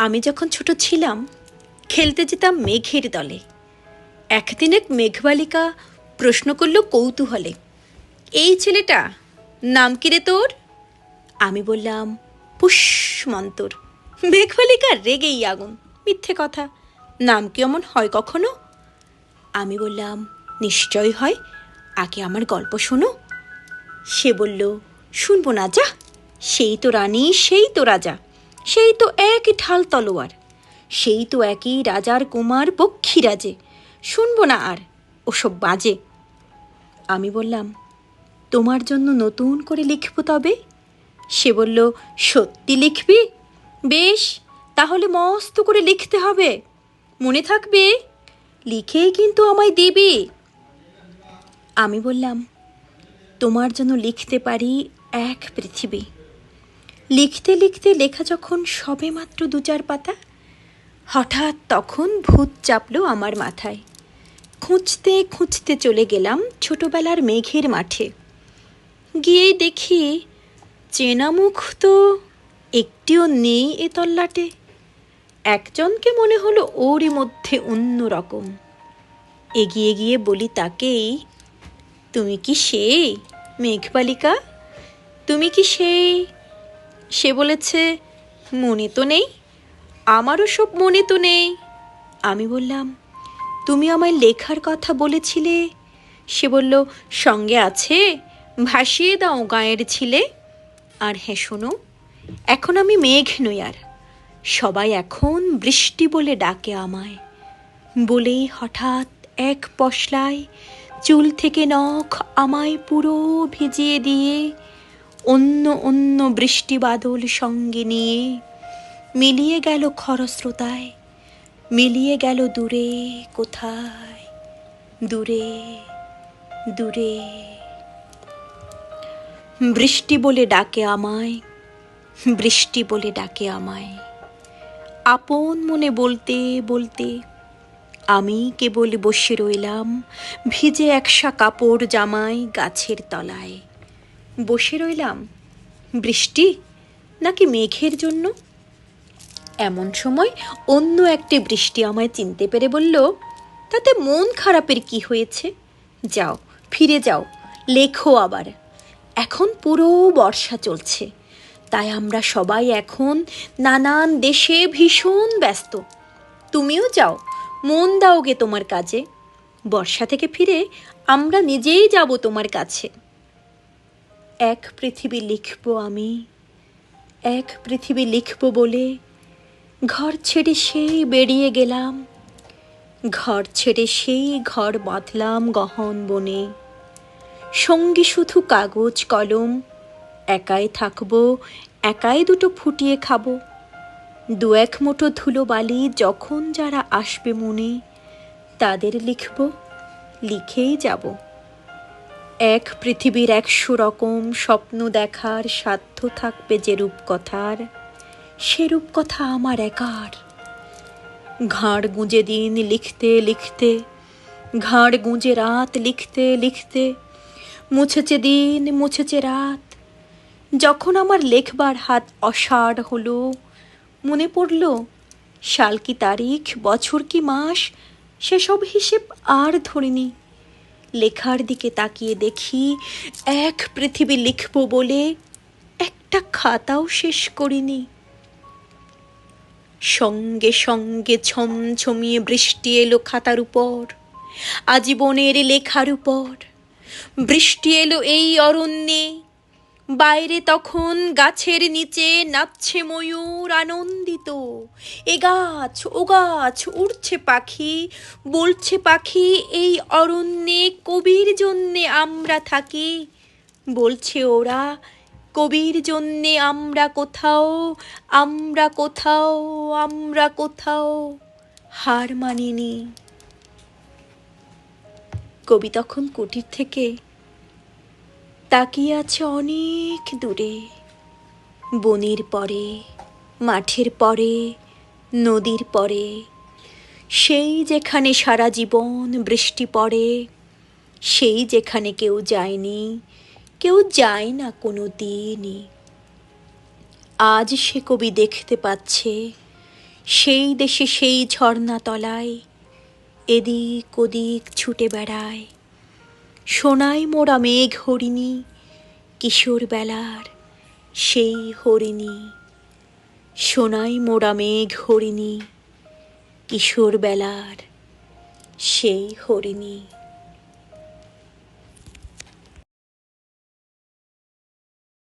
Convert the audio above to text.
আমি যখন ছোট ছিলাম খেলতে যেতাম মেঘের দলে। একদিন এক মেঘবালিকা প্রশ্ন করল কৌতূহলে, এই ছেলেটা নাম কি রে তোর? আমি বললাম পুষ্মন্তর। মেঘবালিকা রেগেই আগুন, মিথ্যে কথা, নাম কি এমন হয় কখনো? আমি বললাম নিশ্চয় হয়, আগে আমার গল্প শোনো। সে বলল শুনবো না, যা, সেই তো রানী, সেই তো রাজা, সেই তো একই ঢাল তলোয়ার, সেই তো একই রাজার কুমার পক্ষীরাজে, শুনবো না আর ওসব বাজে। আমি বললাম তোমার জন্য নতুন করে লিখব তবে। সে বলল সত্যি লিখবি? বেশ, তাহলে মস্ত করে লিখতে হবে, মনে থাকবে, লিখেই কিন্তু আমায় দিবি। আমি বললাম তোমার জন্য লিখতে পারি এক পৃথিবী। লিখতে লিখতে লেখা যখন সবে মাত্র 2-4 পাতা, হঠাৎ তখন ভূত চাপলো আমার মাথায়। খুঁজতে খুঁজতে চলে গেলাম ছোটবেলার মেঘের মাঠে। গিয়েই দেখি চেনা মুখ তো একটিও নেই এ তল্লাটে। একজনকে মনে হলো ওরই মধ্যে অন্য রকম। এগিয়ে গিয়ে বলি তাকেই, তুমি কি সেই মেঘবালিকা? তুমি কি সেই? সে বলেছে মনে তো নেই, আমারও সব মনে তো নেই। আমি বললাম তুমি আমায় লেখার কথা বলেছিলে। সে বলল সঙ্গে আছে, ভাসিয়ে দাও গাঁয়ের ছিলে। আর হ্যাঁ শোনো, এখন আমি মেঘ নই আর, সবাই এখন বৃষ্টি বলে ডাকে আমায়। বলেই হঠাৎ এক পশলায় চুল থেকে নখ আমায় পুরো ভিজিয়ে দিয়ে অন্য অন্য বৃষ্টি বাদল সঙ্গে নিয়ে মিলিয়ে গেল খরস্রোতায়, মিলিয়ে গেল দূরে কোথায়, দূরে দূরে। বৃষ্টি বলে ডাকে আমায়, বৃষ্টি বলে ডাকে আমায়। আপন মনে বলতে বলতে আমি কেবল বসে রইলাম ভিজে একসা কাপড় জামায় গাছের তলায়। বসে রইলাম বৃষ্টি নাকি মেঘের জন্য। এমন সময় অন্য একটি বৃষ্টি আমায় চিনতে পেরে বলল, তাতে মন খারাপের কি হয়েছে, যাও ফিরে যাও, লেখো আবার। এখন পুরো বর্ষা চলছে, তাই আমরা সবাই এখন নানান দেশে ভীষণ ব্যস্ত। তুমিও যাও, মন দাও গে তোমার কাজে। বর্ষা থেকে ফিরে আমরা নিজেই যাব তোমার কাছে। এক পৃথিবী লিখব আমি, এক পৃথিবী লিখব বলে ঘর ছেড়ে সেই বেরিয়ে গেলাম। ঘর ছেড়ে সেই ঘর বাঁধলাম গহন বনে। সঙ্গী শুধু কাগজ কলম, একাই থাকবো, একাই দুটো ফুটিয়ে খাবো। 2-1 মুঠো ধুলো বালি যখন যারা আসবে মনে, তাদের লিখব, লিখেই যাব। এক পৃথিবীর 100 রকম স্বপ্ন দেখার সাধ্য থাকবে যে রূপকথার, সে রূপকথা আমার একার। ঘাড় গুঁজে দিন লিখতে লিখতে, ঘাড় গুঁজে রাত লিখতে লিখতে, মুছেছে দিন মুছেছে রাত। যখন আমার লেখবার হাত অসাড় হলো, মনে পড়ল সাল কি তারিখ, বছর কি মাস, সেসব হিসেব আর ধরিনি। লেখার দিকে তাকিয়ে দেখি এক পৃথিবী লিখব বলে একটা খাতাও শেষ করিনি। সঙ্গে সঙ্গে ছমছমিয়ে বৃষ্টি এলো খাতার উপর, আজীবনের লেখার উপর। বৃষ্টি এলো এই অরণ্যে, বাইরে তখন গাছের নিচে নাচছে ময়ূর আনন্দিত। এ গাছ ও গাছ, উড়ছে পাখি, বলছে পাখি এই অরণ্যে কবির জন্যে আমরা থাকি। বলছে ওরা কবির জন্যে আমরা কোথাও, আমরা কোথাও, আমরা কোথাও হার মানিনি। কবি তখন কুটির থেকে তাকিয়ে আছে অনেক দূরে, বনের পরে, মাঠের পরে, নদীর পরে, সেই যেখানে সারা জীবন বৃষ্টি পড়ে, সেই যেখানে কেউ যায়নি, কেউ যায় না কোনো দিনই। আজ সে কবি দেখতে পাচ্ছে সেই দেশে সেই ঝর্ণা তলায় এদিক ওদিক ছুটে বেড়ায়। সোনায় মোড়া মেঘ হরিণী, কিশোর বেলার সেই হরিণী। সোনায় মোড়া মেঘ হরিণী, কিশোর বেলার সেই হরিণী।